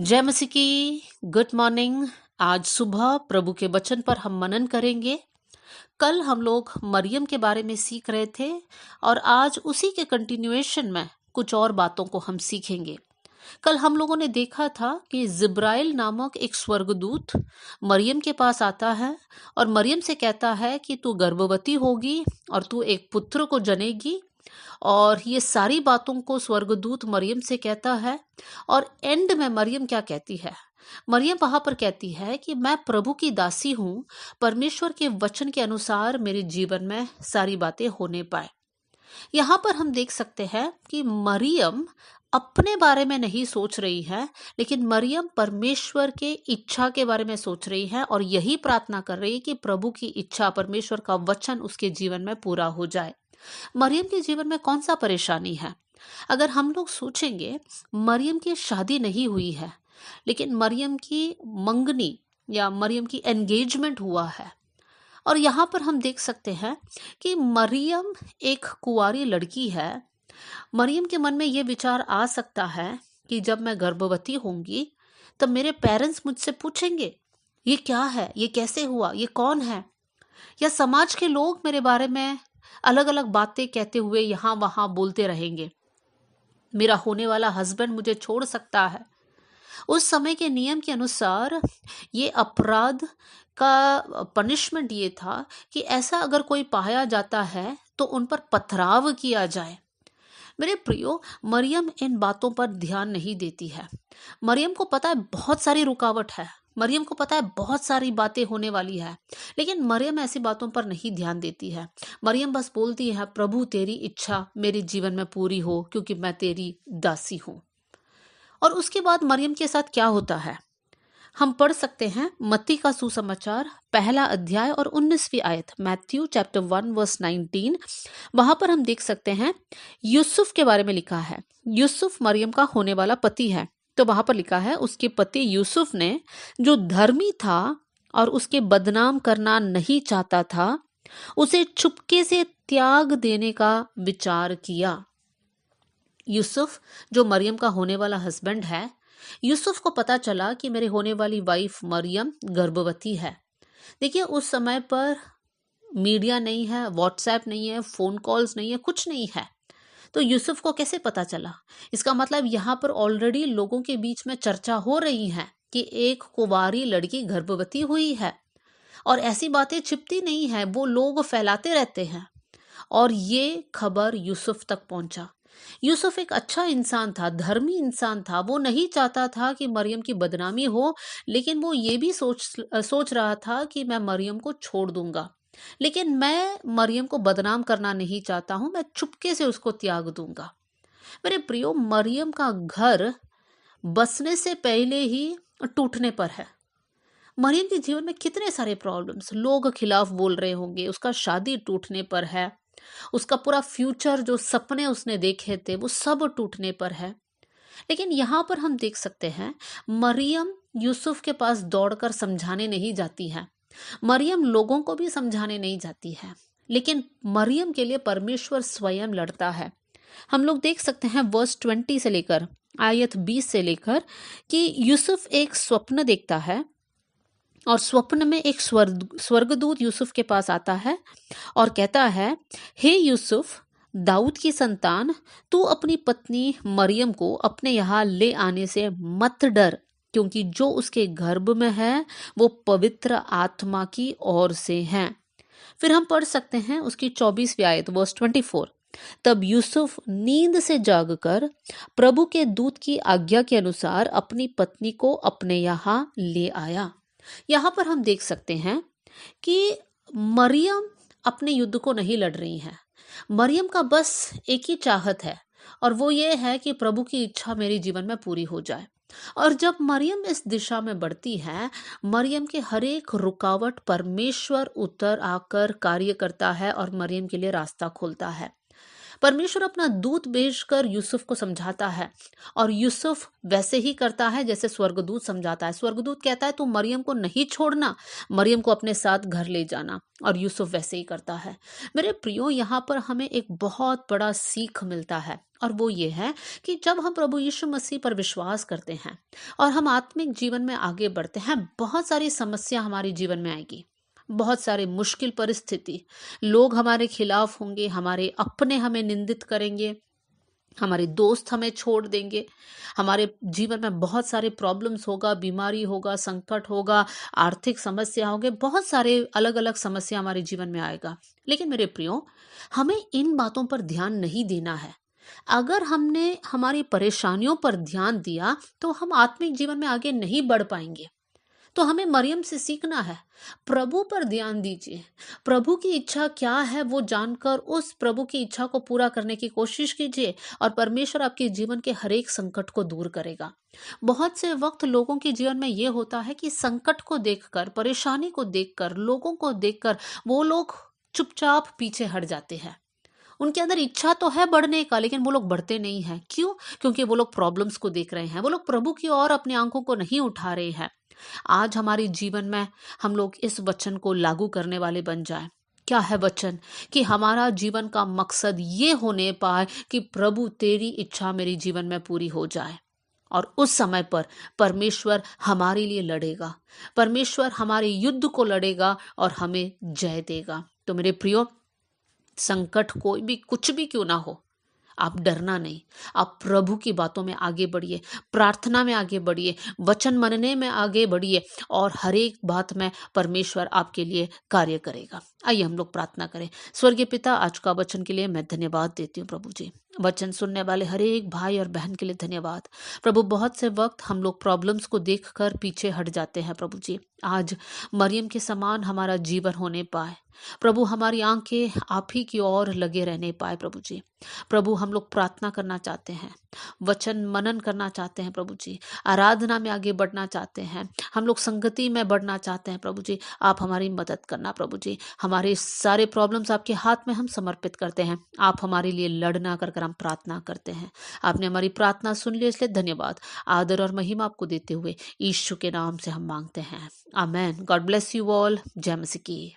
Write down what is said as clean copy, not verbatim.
जय मसीह की। Good morning. आज सुबह प्रभु के वचन पर हम मनन करेंगे। कल हम लोग मरियम के बारे में सीख रहे थे और आज उसी के कंटिन्यूएशन में कुछ और बातों को हम सीखेंगे। कल हम लोगों ने देखा था कि जिब्राइल नामक एक स्वर्गदूत मरियम के पास आता है और मरियम से कहता है कि तू गर्भवती होगी और तू एक पुत्र को जनेगी। और ये सारी बातों को स्वर्गदूत मरियम से कहता है और एंड में मरियम क्या कहती है? मरियम वहां पर कहती है कि मैं प्रभु की दासी हूँ, परमेश्वर के वचन के अनुसार मेरे जीवन में सारी बातें होने पाए। यहाँ पर हम देख सकते हैं कि मरियम अपने बारे में नहीं सोच रही है, लेकिन मरियम परमेश्वर के इच्छा के बारे में सोच रही है और यही प्रार्थना कर रही है कि प्रभु की इच्छा, परमेश्वर का वचन उसके जीवन में पूरा हो जाए। मरियम के जीवन में कौन सा परेशानी है? अगर हम लोग सोचेंगे, मरियम की शादी नहीं हुई है, लेकिन मरियम की मंगनी या मरियम की एंगेजमेंट हुआ है। और यहाँ पर हम देख सकते हैं कि मरियम एक कुंवारी लड़की है। मरियम के मन में ये विचार आ सकता है कि जब मैं गर्भवती होंगी तब मेरे पेरेंट्स मुझसे पूछेंगे, ये क्या है, ये कैसे हुआ, ये कौन है? या समाज के लोग मेरे बारे में अलग अलग बातें कहते हुए यहाँ वहाँ बोलते रहेंगे। मेरा होने वाला हस्बैंड मुझे छोड़ सकता है। उस समय के नियम के अनुसार ये अपराध का पनिशमेंट ये था कि ऐसा अगर कोई पाया जाता है तो उन पर पथराव किया जाए। मेरे प्रियो, मरियम इन बातों पर ध्यान नहीं देती है। मरियम को पता है बहुत सारी रुकावट है, मरियम को पता है बहुत सारी बातें होने वाली है, लेकिन मरियम ऐसी बातों पर नहीं ध्यान देती है। मरियम बस बोलती है, प्रभु तेरी इच्छा मेरे जीवन में पूरी हो, क्योंकि मैं तेरी दासी हूँ। और उसके बाद मरियम के साथ क्या होता है हम पढ़ सकते हैं। मत्ती का सुसमाचार पहला अध्याय और 19वीं आयत, मैथ्यू चैप्टर 1 वर्स 19। वहां पर हम देख सकते हैं यूसुफ के बारे में लिखा है। यूसुफ मरियम का होने वाला पति है। तो वहां पर लिखा है, उसके पति यूसुफ ने, जो धर्मी था और उसके बदनाम करना नहीं चाहता था, उसे चुपके से त्याग देने का विचार किया। यूसुफ जो मरियम का होने वाला हस्बैंड है, यूसुफ को पता चला कि मेरे होने वाली वाइफ मरियम गर्भवती है। देखिए, उस समय पर मीडिया नहीं है, व्हाट्सएप नहीं है, फोन कॉल्स नहीं है, कुछ नहीं है। तो यूसुफ को कैसे पता चला? इसका मतलब यहाँ पर ऑलरेडी लोगों के बीच में चर्चा हो रही है कि एक कुंवारी लड़की गर्भवती हुई है। और ऐसी बातें छिपती नहीं है, वो लोग फैलाते रहते हैं। और ये खबर यूसुफ तक पहुंचा। यूसुफ एक अच्छा इंसान था, धर्मी इंसान था। वो नहीं चाहता था कि मरियम की बदनामी हो, लेकिन वो ये भी सोच रहा था कि मैं मरियम को छोड़ दूंगा, लेकिन मैं मरियम को बदनाम करना नहीं चाहता हूं, मैं चुपके से उसको त्याग दूंगा। मेरे प्रियो, मरियम का घर बसने से पहले ही टूटने पर है। मरियम के जीवन में कितने सारे प्रॉब्लम्स, लोग खिलाफ बोल रहे होंगे, उसका शादी टूटने पर है, उसका पूरा फ्यूचर, जो सपने उसने देखे थे, वो सब टूटने पर है। लेकिन यहाँ पर हम देख सकते हैं, मरियम यूसुफ के पास दौड़कर समझाने नहीं जाती है, मरियम लोगों को भी समझाने नहीं जाती है, लेकिन मरियम के लिए परमेश्वर स्वयं लड़ता है। हम लोग देख सकते हैं वर्स 20 से लेकर आयत 20 से लेकर कि यूसुफ एक स्वप्न देखता है और स्वप्न में एक स्वर्गदूत यूसुफ के पास आता है और कहता है, हे यूसुफ, दाऊद की संतान, तू अपनी पत्नी मरियम को अपने यहाँ ले आने से मत डर, क्योंकि जो उसके गर्भ में है वो पवित्र आत्मा की ओर से है। फिर हम पढ़ सकते हैं उसकी 24वीं आयत वर्स 24। तब यूसुफ नींद से जागकर प्रभु के दूत की आज्ञा के अनुसार अपनी पत्नी को अपने यहाँ ले आया। यहाँ पर हम देख सकते हैं कि मरियम अपने युद्ध को नहीं लड़ रही है। मरियम का बस एक ही चाहत है, और वो ये है कि प्रभु की इच्छा मेरे जीवन में पूरी हो जाए। और जब मरियम इस दिशा में बढ़ती है, मरियम के हर एक रुकावट परमेश्वर उतर आकर कार्य करता है और मरियम के लिए रास्ता खोलता है। परमेश्वर अपना दूत भेजकर यूसुफ को समझाता है और यूसुफ वैसे ही करता है जैसे स्वर्गदूत समझाता है। स्वर्गदूत कहता है तू मरियम को नहीं छोड़ना, मरियम को अपने साथ घर ले जाना, और यूसुफ वैसे ही करता है। मेरे प्रियो, यहाँ पर हमें एक बहुत बड़ा सीख मिलता है, और वो ये है कि जब हम प्रभु यीशु मसीह पर विश्वास करते हैं और हम आत्मिक जीवन में आगे बढ़ते हैं, बहुत सारी समस्या हमारे जीवन में आएगी, बहुत सारे मुश्किल परिस्थिति, लोग हमारे खिलाफ होंगे, हमारे अपने हमें निंदित करेंगे, हमारे दोस्त हमें छोड़ देंगे, हमारे जीवन में बहुत सारे प्रॉब्लम्स होगा, बीमारी होगा, संकट होगा, आर्थिक समस्या होगी, बहुत सारे अलग अलग समस्या हमारे जीवन में आएगा। लेकिन मेरे प्रियो, हमें इन बातों पर ध्यान नहीं देना है। अगर हमने हमारी परेशानियों पर ध्यान दिया तो हम आत्मिक जीवन में आगे नहीं बढ़ पाएंगे। तो हमें मरियम से सीखना है, प्रभु पर ध्यान दीजिए, प्रभु की इच्छा क्या है वो जानकर उस प्रभु की इच्छा को पूरा करने की कोशिश कीजिए, और परमेश्वर आपके जीवन के हर एक संकट को दूर करेगा। बहुत से वक्त लोगों के जीवन में ये होता है कि संकट को देखकर, परेशानी को देखकर, लोगों को देखकर वो लोग चुपचाप पीछे हट जाते हैं। उनके अंदर इच्छा तो है बढ़ने का, लेकिन वो लोग बढ़ते नहीं हैं। क्यों? क्योंकि वो लोग प्रॉब्लम्स को देख रहे हैं, वो लोग प्रभु की ओर अपनी आंखों को नहीं उठा रहे हैं। आज हमारे जीवन में हम लोग इस वचन को लागू करने वाले बन जाए। क्या है वचन? कि हमारा जीवन का मकसद ये होने पाए कि प्रभु तेरी इच्छा मेरे जीवन में पूरी हो जाए, और उस समय पर परमेश्वर हमारे लिए लड़ेगा, परमेश्वर हमारे युद्ध को लड़ेगा और हमें जय देगा। तो मेरे प्रियो, संकट कोई भी कुछ भी क्यों ना हो, आप डरना नहीं, आप प्रभु की बातों में आगे बढ़िए, प्रार्थना में आगे बढ़िए, वचन मनने में आगे बढ़िए, और हर एक बात में परमेश्वर आपके लिए कार्य करेगा। आइए हम लोग प्रार्थना करें। स्वर्गीय पिता, आज का वचन के लिए मैं धन्यवाद देती हूँ प्रभु जी। वचन सुनने वाले हर एक भाई और बहन के लिए धन्यवाद प्रभु। बहुत से वक्त हम लोग प्रॉब्लम्स को देखकर पीछे हट जाते हैं प्रभु जी। आज मरियम के समान हमारा जीवन होने पाए प्रभु, हमारी आंखें आप ही की ओर लगे रहने पाए प्रभु जी। प्रभु, हम लोग प्रार्थना करना चाहते हैं, वचन मनन करना चाहते हैं प्रभु जी, आराधना में आगे बढ़ना चाहते हैं, हम लोग संगति में बढ़ना चाहते हैं प्रभु जी। आप हमारी मदद करना प्रभु जी। हमारे सारे प्रॉब्लम्स आपके हाथ में हम समर्पित करते हैं। आप हमारे लिए लड़ना कर हम प्रार्थना करते हैं। आपने हमारी प्रार्थना सुन ली, इसलिए धन्यवाद। आदर और महिमा आपको देते हुए यीशु के नाम से हम मांगते हैं, amen. God bless you all. जय मसीह की।